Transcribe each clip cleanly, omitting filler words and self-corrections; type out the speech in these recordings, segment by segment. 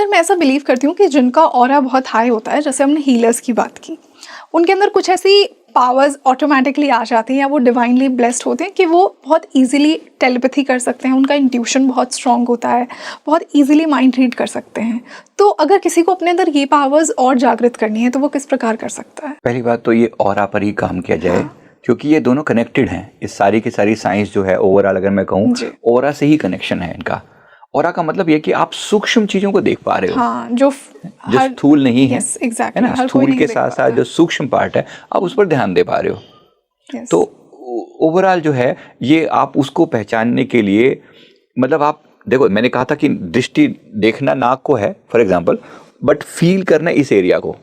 Sir मैं ऐसा believe करती हूँ कि जिनका ऑरा बहुत हाई होता है, जैसे हमने हीलर्स की बात की, उनके अंदर कुछ ऐसी पावर्स ऑटोमेटिकली आ जाती हैं या वो डिवाइनली ब्लेस्ड होते हैं कि वो बहुत इजीली टेलीपैथी कर सकते हैं, उनका इंट्यूशन बहुत स्ट्रांग होता है, बहुत इजीली माइंड रीड कर सकते हैं। तो अगर किसी को अपने अंदर ये पावर्स और जागृत करनी है तो वो किस प्रकार कर सकता है? पहली बात तो ये ऑरा पर ही काम किया जाए, क्योंकि ये दोनों कनेक्टेड हैं। इस सारी की सारी साइंस जो है ओवरऑल अगर मैं कहूँ, ऑरा से ही कनेक्शन है इनका। ऑरा का मतलब ये कि आप सूक्ष्म चीजों को देख पा रहे हो, हाँ, जो स्थूल नहीं है, exactly, है ना, स्थूल के साथ साथ जो सूक्ष्म पार्ट है आप उस पर ध्यान दे पा रहे हो। तो ओवरऑल जो है ये आप उसको पहचानने के लिए, मतलब आप देखो, मैंने कहा था कि दृष्टि देखना नाक को है फॉर एग्जाम्पल, बट फील करना इस एरिया को,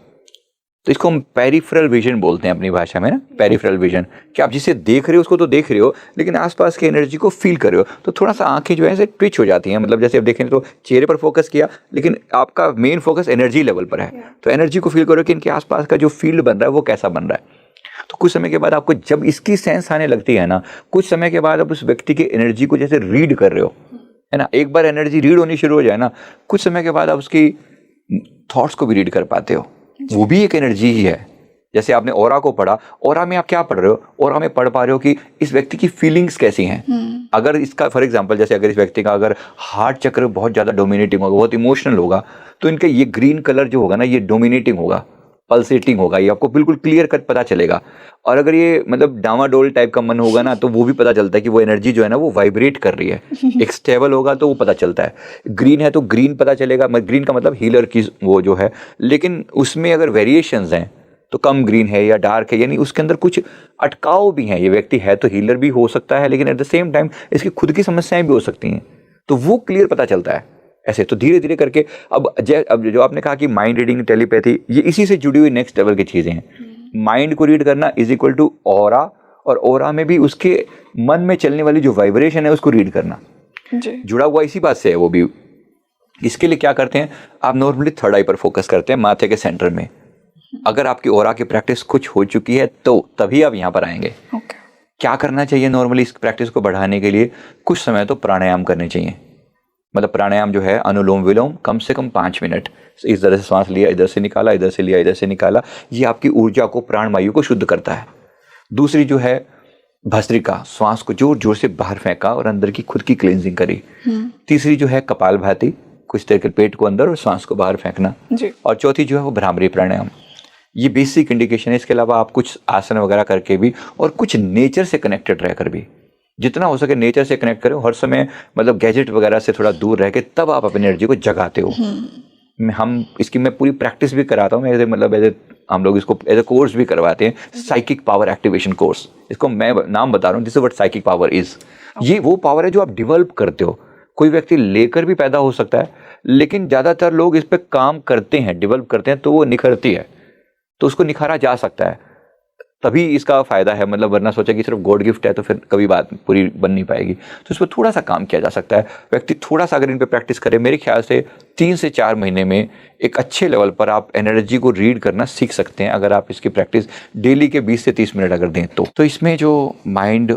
तो इसको हम पेरिफेरल विजन बोलते हैं अपनी भाषा में ना, पेरिफेरल विजन, कि आप जिसे देख रहे हो उसको तो देख रहे हो लेकिन आसपास की एनर्जी को फील कर रहे हो। तो थोड़ा सा आंखें जो है ऐसे ट्विच हो जाती हैं, मतलब जैसे आप देखें तो चेहरे पर फोकस किया लेकिन आपका मेन फोकस एनर्जी लेवल पर है, तो एनर्जी को फील करो कि इनके आसपास का जो फील्ड बन रहा है वो कैसा बन रहा है। तो कुछ समय के बाद आपको जब इसकी सेंस आने लगती है ना, कुछ समय के बाद आप उस व्यक्ति की एनर्जी को जैसे रीड कर रहे हो, है ना, एक बार एनर्जी रीड होनी शुरू हो जाए ना, कुछ समय के बाद आप उसकी थॉट्स को भी रीड कर पाते हो, वो भी एक एनर्जी ही है। जैसे आपने ऑरा को पढ़ा, ऑरा में आप क्या पढ़ रहे हो, ऑरा में पढ़ पा रहे हो कि इस व्यक्ति की फीलिंग्स कैसी हैं। अगर इसका फॉर एग्जांपल, जैसे अगर इस व्यक्ति का अगर हार्ट चक्र बहुत ज़्यादा डोमिनेटिंग होगा, बहुत इमोशनल होगा, तो इनका ये ग्रीन कलर जो होगा ना, ये डोमिनेटिंग होगा, पल्सेटिंग होगा, ये आपको बिल्कुल क्लियर कट पता चलेगा। और अगर ये मतलब डामाडोल टाइप का मन होगा ना, तो वो भी पता चलता है कि वो एनर्जी जो है ना वो वाइब्रेट कर रही है। एक स्टेबल होगा तो वो पता चलता है। ग्रीन है तो ग्रीन पता चलेगा, ग्रीन का मतलब हीलर की वो जो है, लेकिन उसमें अगर वेरिएशंस हैं तो कम ग्रीन है या डार्क है, यानी उसके अंदर कुछ अटकाव भी हैं। ये व्यक्ति है तो हीलर भी हो सकता है, लेकिन एट द सेम टाइम इसकी खुद की समस्याएं भी हो सकती हैं, तो वो क्लियर पता चलता है ऐसे। तो धीरे धीरे करके अब जो आपने कहा कि माइंड रीडिंग, टेलीपैथी, ये इसी से जुड़ी हुई नेक्स्ट लेवल की चीज़ें हैं। माइंड को रीड करना इज इक्वल टू ऑरा, और ऑरा में भी उसके मन में चलने वाली जो वाइब्रेशन है उसको रीड करना जुड़ा हुआ इसी बात से है वो भी। इसके लिए क्या करते हैं, आप नॉर्मली थर्ड आई पर फोकस करते हैं, माथे के सेंटर में। अगर आपकी ऑरा की प्रैक्टिस कुछ हो चुकी है तो तभी आप यहाँ पर आएंगे। क्या करना चाहिए नॉर्मली इस प्रैक्टिस को बढ़ाने के लिए? कुछ समय तो प्राणायाम करने चाहिए। मतलब प्राणायाम जो है अनुलोम विलोम, कम से कम 5 मिनट इस तरह से सांस लिया, इधर से निकाला, इधर से लिया, इधर से निकाला, ये आपकी ऊर्जा को, प्राणवायु को शुद्ध करता है। दूसरी जो है भस्त्रिका, श्वास को जोर जोर से बाहर फेंका और अंदर की खुद की क्लींजिंग करी। तीसरी जो है कपालभाति, कुछ देर के पेट को अंदर और श्वास को बाहर फेंकना। और चौथी जो है वो भ्रामरी प्राणायाम। ये बेसिक इंडिकेशन है। इसके अलावा आप कुछ आसन वगैरह करके भी, और कुछ नेचर से कनेक्टेड रहकर भी, जितना हो सके नेचर से कनेक्ट करो हर समय, मतलब गैजेट वगैरह से थोड़ा दूर रह के, तब आप अपनी एनर्जी को जगाते हो। मैं पूरी प्रैक्टिस भी कराता हूँ, हम लोग इसको एज ए कोर्स भी करवाते हैं, साइकिक पावर एक्टिवेशन कोर्स। इसको मैं नाम बता रहा हूँ, this is what psychic power is. ये वो पावर है जो आप डिवेल्प करते हो। कोई व्यक्ति लेकर भी पैदा हो सकता है, लेकिन ज़्यादातर लोग इस पर काम करते हैं, डिवेल्प करते हैं, तो वो निखरती है, तो उसको निखारा जा सकता है, तभी इसका फायदा है। मतलब वरना सोचा कि सिर्फ गॉड गिफ्ट है तो फिर कभी बात पूरी बन नहीं पाएगी। तो इस पर थोड़ा सा काम किया जा सकता है। व्यक्ति थोड़ा सा अगर इन पे प्रैक्टिस करे, मेरे ख्याल से 3 से 4 महीने में एक अच्छे लेवल पर आप एनर्जी को रीड करना सीख सकते हैं, अगर आप इसकी प्रैक्टिस डेली के 20 से 30 मिनट अगर दें तो। इसमें जो माइंड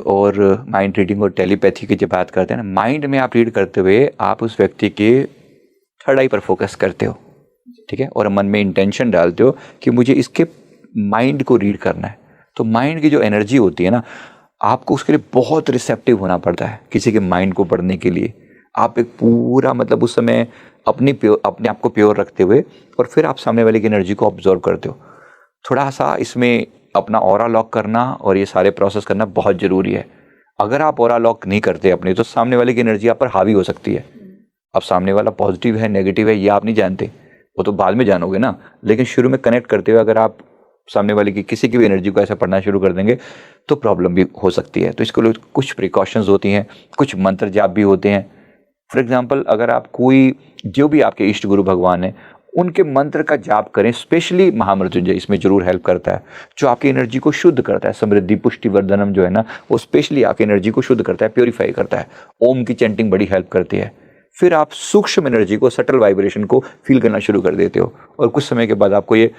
रीडिंग और टेलीपैथी की जब बात करते हैं ना, माइंड में आप रीड करते हुए आप उस व्यक्ति के थर्ड आई पर फोकस करते हो, ठीक है, और मन में इंटेंशन डालते हो कि मुझे इसके माइंड को रीड करना है। तो माइंड की जो एनर्जी होती है ना, आपको उसके लिए बहुत रिसेप्टिव होना पड़ता है। किसी के माइंड को पढ़ने के लिए आप एक पूरा, मतलब उस समय अपने आप को प्योर रखते हुए, और फिर आप सामने वाले की एनर्जी को ऑब्जर्व करते हो। थोड़ा सा इसमें अपना ऑरा लॉक करना और ये सारे प्रोसेस करना बहुत ज़रूरी है। अगर आप ऑरा लॉक नहीं करते अपनी, तो सामने वाले की एनर्जी आप पर हावी हो सकती है। अब सामने वाला पॉजिटिव है, नेगेटिव है, ये आप नहीं जानते, वो तो बाद में जानोगे ना। लेकिन शुरू में कनेक्ट करते हुए अगर आप सामने वाले की किसी की भी एनर्जी को ऐसा पढ़ना शुरू कर देंगे तो प्रॉब्लम भी हो सकती है। तो इसके लिए कुछ प्रिकॉशंस होती हैं, कुछ मंत्र जाप भी होते हैं। फॉर एग्जांपल, अगर आप कोई, जो भी आपके इष्ट गुरु भगवान हैं, उनके मंत्र का जाप करें, स्पेशली महामृत्युंजय इसमें जरूर हेल्प करता है, जो आपकी एनर्जी को शुद्ध करता है। समृद्धि पुष्टि वर्धनम जो है ना, वो स्पेशली आपकी एनर्जी को शुद्ध करता है, प्योरीफाई करता है। ओम की चैंटिंग बड़ी हेल्प करती है। फिर आप सूक्ष्म एनर्जी को, सटल वाइब्रेशन को फील करना शुरू कर देते हो, और कुछ समय के बाद आपको ये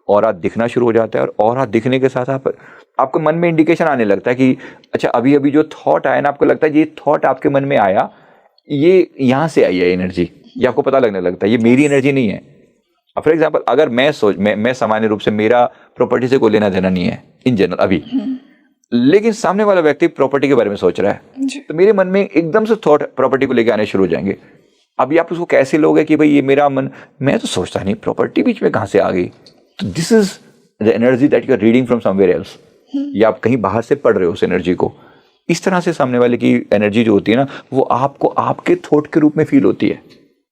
ऑरा दिखना शुरू हो जाता है। और ऑरा दिखने के साथ आपको मन में इंडिकेशन आने लगता है कि अच्छा, अभी अभी जो थॉट आया ना, आपको लगता है ये थॉट आपके मन में आया, ये यहाँ से आई है एनर्जी, ये आपको पता लगने लगता है ये मेरी एनर्जी नहीं है। अब फॉर एग्जाम्पल अगर मैं सामान्य रूप से मेरा प्रॉपर्टी से कोई लेना देना नहीं है इन जनरल अभी, लेकिन सामने वाला व्यक्ति प्रॉपर्टी के बारे में सोच रहा है, तो मेरे मन में एकदम से थॉट प्रॉपर्टी को लेकर आने शुरू हो जाएंगे। अभी आप उसको कैसे लोगे कि भाई ये मेरा मन, मैं तो सोचता नहीं, प्रॉपर्टी बीच में कहाँ से आ गई। तो this is the energy that you are reading from somewhere else, या आप कहीं बाहर से पढ़ रहे हो उस एनर्जी को। इस तरह से सामने वाले की एनर्जी जो होती है ना, वो आपको आपके थॉट के रूप में फील होती है।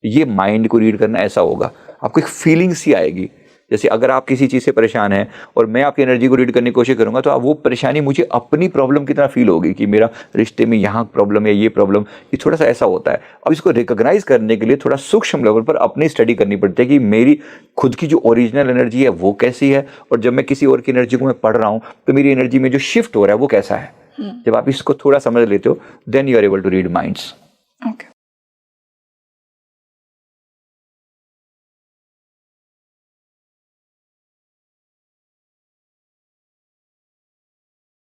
ये माइंड को रीड करना ऐसा होगा, आपको एक फीलिंग सी आएगी। जैसे अगर आप किसी चीज़ से परेशान हैं और मैं आपकी एनर्जी को रीड करने की कोशिश करूंगा, तो वो परेशानी मुझे अपनी प्रॉब्लम की तरह फील होगी कि मेरा रिश्ते में यहाँ प्रॉब्लम है, ये प्रॉब्लम, ये थोड़ा सा ऐसा होता है। अब इसको रिकॉग्नाइज करने के लिए थोड़ा सूक्ष्म लेवल पर अपनी स्टडी करनी पड़ती है कि मेरी खुद की जो ओरिजिनल एनर्जी है वो कैसी है, और जब मैं किसी और की एनर्जी को मैं पढ़ रहा हूँ तो मेरी एनर्जी में जो शिफ्ट हो रहा है वो कैसा है। जब आप इसको थोड़ा समझ लेते हो, then you are able to read minds. Okay,